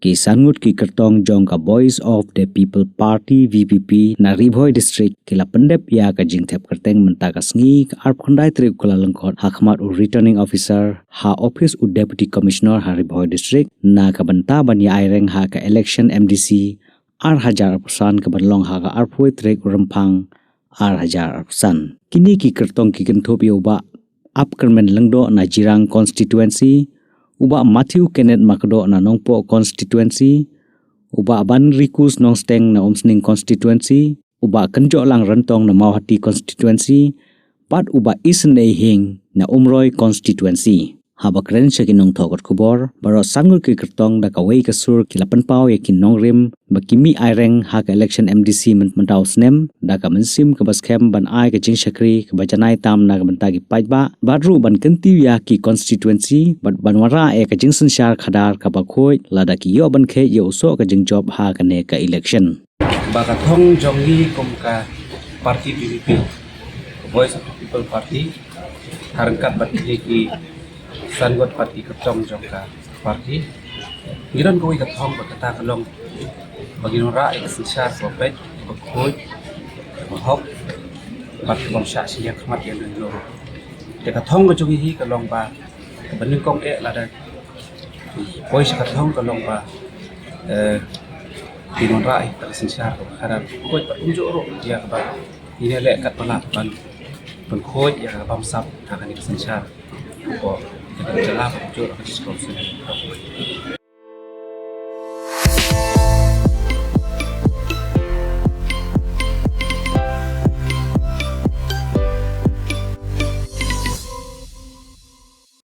Kisangut ki kyrtong jong ka Voice of the People Party VPP na Ri Bhoi district kila pendep ya ka jing thep kyrteng menta ka sngi ka arp khandai trip kula lengkot hakmat u returning officer ha office u deputy commissioner ha Ri Bhoi district na ka banta ban ya aireng ha ka election MDC ar hajar persan ka banlong ha ka arpoi trek rempang ar hajar persan kini ki kyrtong ki kenthop yoba upkermen lengdo na jirang constituency uba Matthew Kenneth Makdo na Nongpo constituency, uba Ban Rikus Nongsteng na Omsning constituency, uba Kenjo lang Rentong na Mauhati constituency, pat uba Isnei Hing na Umroy constituency. Haba keren siya kinong thogot kubor, baro sanggol ki kyrtong da kaway kasur kilapan pao ya kinong rim, bakimi aireng ha ka election MDC mentau snem, da ka mensim ka baskem ban ay ka jing syakri ka bajanay tam na ka bantagi pajba, badru ban kenti ya ki constituency, bat banwara e ka jing sensyar khadar ka bakhoy, lada ki yo ban khe yo uso ka jing job ha ka ne ka election. Baka thong jongi kom ka parti VPP, Voice of the People Party, harangkat bat ki sangot parti kyrtong jongka parti giron ko ikathong bakata kalong baginora eksensyar kopet bakhoy bahok bat bangsa siya khmat yang loro ikathong ko jongi kalong ba baning kong lada voice kathong kalong ba ginora eksensyar ko karan koy patunjoro dia ba ini lek kat palat ban koy ya bamsap akan eksensyar ko kita jalan jujur ke sekolah